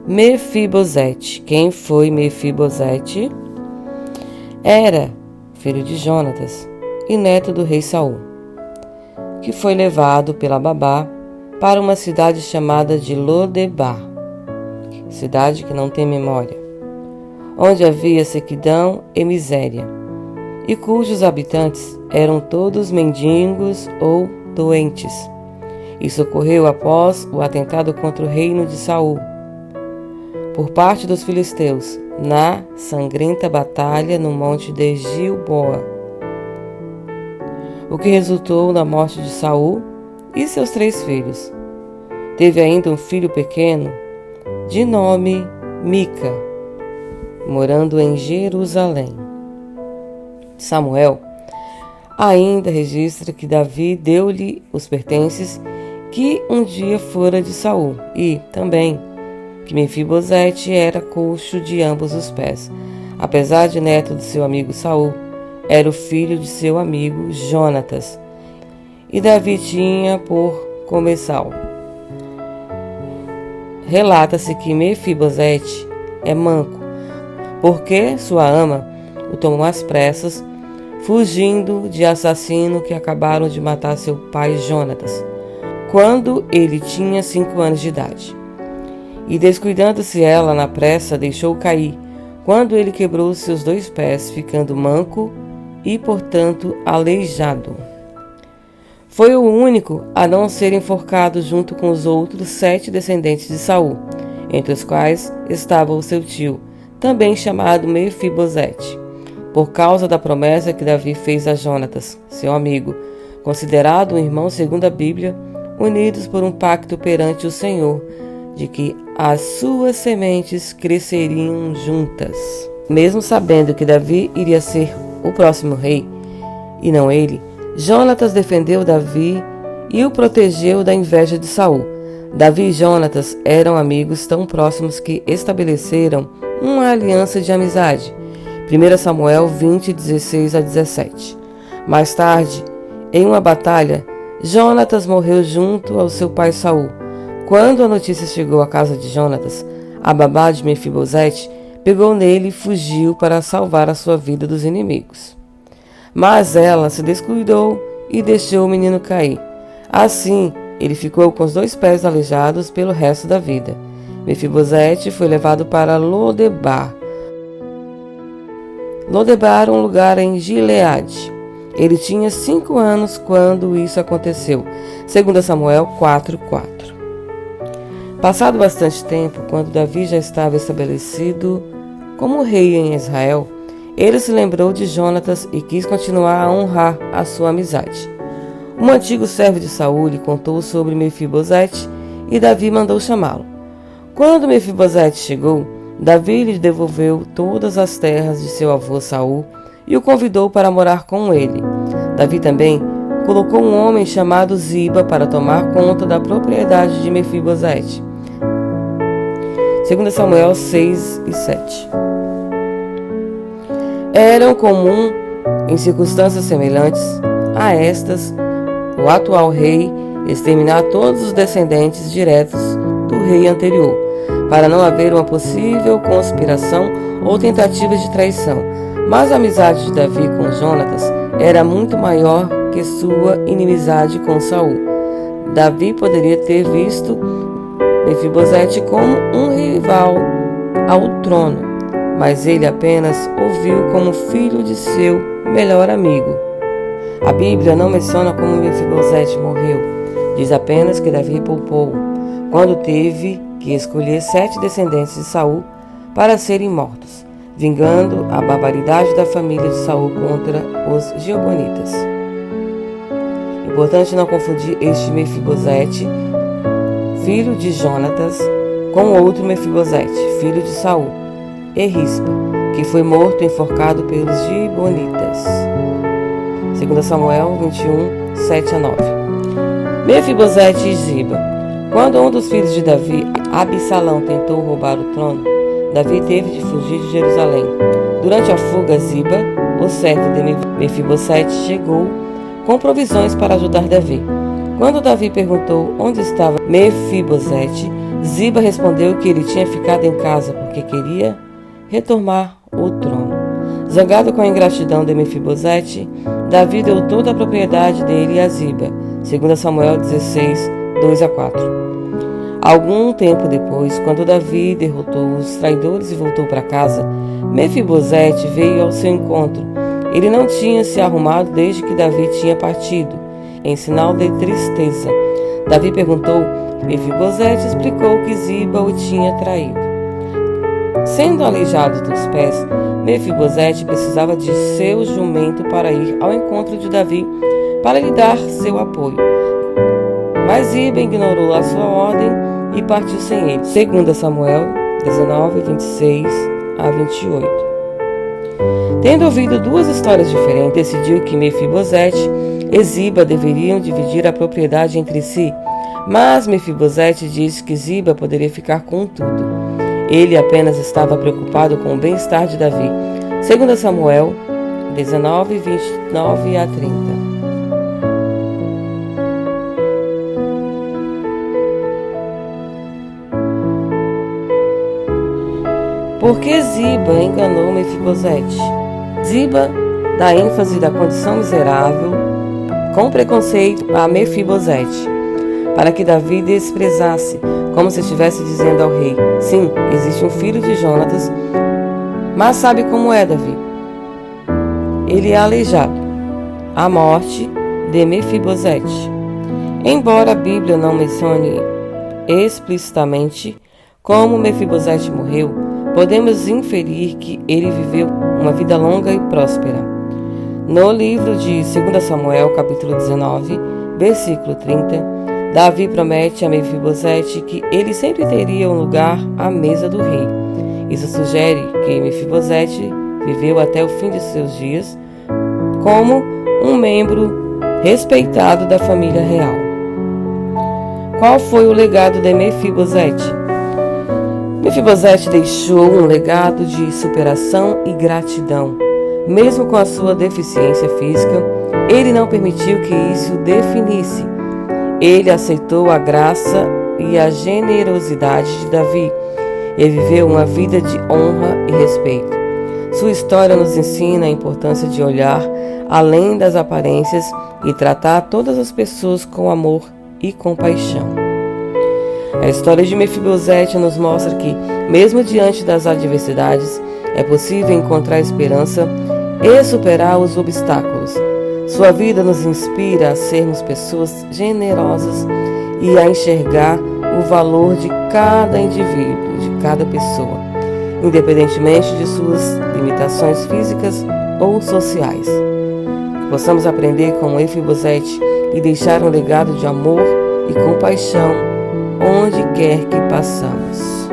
Mefibosete. Quem foi Mefibosete? Era filho de Jonatas e neto do rei Saul, que foi levado pela babá para uma cidade chamada de Lodebar, cidade que não tem memória, onde havia sequidão e miséria, e cujos habitantes eram todos mendigos ou doentes. Isso ocorreu após o atentado contra o reino de Saul, por parte dos filisteus, na sangrenta batalha no monte de Gilboa, o que resultou na morte de Saul e seus 3 filhos. Teve ainda um filho pequeno, de nome Mica, morando em Jerusalém. Samuel ainda registra que Davi deu-lhe os pertences que um dia fora de Saul, e também que Mefibosete era coxo de ambos os pés. Apesar de neto de seu amigo Saul, era o filho de seu amigo Jonatas, e Davi tinha por comensal. Relata-se que Mefibosete é manco, porque sua ama o tomou às pressas, fugindo de assassino que acabaram de matar seu pai Jonatas, quando ele tinha 5 anos de idade. E descuidando-se ela na pressa, deixou cair, quando ele quebrou seus 2 pés, ficando manco e, portanto, aleijado. Foi o único a não ser enforcado junto com os outros 7 descendentes de Saul, entre os quais estava o seu tio, também chamado Mefibosete, por causa da promessa que Davi fez a Jonatas, seu amigo, considerado um irmão segundo a Bíblia, unidos por um pacto perante o Senhor, de que as suas sementes cresceriam juntas. Mesmo sabendo que Davi iria ser o próximo rei, e não ele, Jonatas defendeu Davi e o protegeu da inveja de Saul. Davi e Jonatas eram amigos tão próximos que estabeleceram uma aliança de amizade. 1 Samuel 20, 16 a 17. Mais tarde, em uma batalha, Jonatas morreu junto ao seu pai Saul. Quando a notícia chegou à casa de Jonatas, a babá de Mefibosete pegou nele e fugiu para salvar a sua vida dos inimigos. Mas ela se descuidou e deixou o menino cair. Assim, ele ficou com os 2 pés aleijados pelo resto da vida. Mefibosete foi levado para Lodebar. Lodebar, um lugar em Gileade. Ele tinha 5 anos quando isso aconteceu. 2 Samuel 4:4. Passado bastante tempo, quando Davi já estava estabelecido como rei em Israel, ele se lembrou de Jonatas e quis continuar a honrar a sua amizade. Um antigo servo de Saul lhe contou sobre Mefibosete e Davi mandou chamá-lo. Quando Mefibosete chegou, Davi lhe devolveu todas as terras de seu avô Saul e o convidou para morar com ele. Davi também colocou um homem chamado Ziba para tomar conta da propriedade de Mefibosete. 2 Samuel 6 e 7. Eram comum, em circunstâncias semelhantes a estas, o atual rei exterminar todos os descendentes diretos do rei anterior, para não haver uma possível conspiração ou tentativa de traição. Mas a amizade de Davi com Jonatas era muito maior que sua inimizade com Saul. Davi poderia ter visto Mefibosete como um rival ao trono, mas ele apenas o viu como filho de seu melhor amigo. A Bíblia não menciona como Mefibosete morreu, diz apenas que Davi poupou, quando teve que escolher 7 descendentes de Saul para serem mortos, vingando a barbaridade da família de Saul contra os Gibeonitas. Importante não confundir este Mefibosete, filho de Jonatas, com outro Mefibosete, filho de Saul, e Rispa, que foi morto enforcado pelos Gibeonitas. 2 Samuel 21, 7 a 9. Mefibosete e Ziba. Quando um dos filhos de Davi, Absalão, tentou roubar o trono, Davi teve de fugir de Jerusalém. Durante a fuga, Ziba, o servo de Mefibosete, chegou com provisões para ajudar Davi. Quando Davi perguntou onde estava Mefibosete, Ziba respondeu que ele tinha ficado em casa porque queria retomar o trono. Zangado com a ingratidão de Mefibosete, Davi deu toda a propriedade dele a Ziba, 2 Samuel 16, 2-4. Algum tempo depois, quando Davi derrotou os traidores e voltou para casa, Mefibosete veio ao seu encontro. Ele não tinha se arrumado desde que Davi tinha partido, em sinal de tristeza. Davi perguntou, Mefibosete explicou que Ziba o tinha traído. Sendo aleijado dos pés, Mefibosete precisava de seu jumento para ir ao encontro de Davi para lhe dar seu apoio. Mas Ziba ignorou a sua ordem e partiu sem ele. 2 Samuel 19, 26-28. Tendo ouvido duas histórias diferentes, decidiu que Mefibosete e Ziba deveriam dividir a propriedade entre si. Mas Mefibosete disse que Ziba poderia ficar com tudo. Ele apenas estava preocupado com o bem-estar de Davi. 2 Samuel 19, 29-30. Por que Ziba enganou Mefibosete? Ziba dá ênfase da condição miserável com preconceito a Mefibosete, para que Davi desprezasse, como se estivesse dizendo ao rei, sim, existe um filho de Jonatas, mas sabe como é Davi? Ele é aleijado. A morte de Mefibosete. Embora a Bíblia não mencione explicitamente como Mefibosete morreu, podemos inferir que ele viveu uma vida longa e próspera. No livro de 2 Samuel, capítulo 19, versículo 30, Davi promete a Mefibosete que ele sempre teria um lugar à mesa do rei. Isso sugere que Mefibosete viveu até o fim de seus dias como um membro respeitado da família real. Qual foi o legado de Mefibosete? Mefibosete deixou um legado de superação e gratidão. Mesmo com a sua deficiência física, ele não permitiu que isso o definisse. Ele aceitou a graça e a generosidade de Davi e viveu uma vida de honra e respeito. Sua história nos ensina a importância de olhar além das aparências e tratar todas as pessoas com amor e compaixão. A história de Mefibosete nos mostra que, mesmo diante das adversidades, é possível encontrar esperança e superar os obstáculos. Sua vida nos inspira a sermos pessoas generosas e a enxergar o valor de cada indivíduo, de cada pessoa, independentemente de suas limitações físicas ou sociais. Que possamos aprender com Mefibosete e deixar um legado de amor e compaixão onde quer que passamos.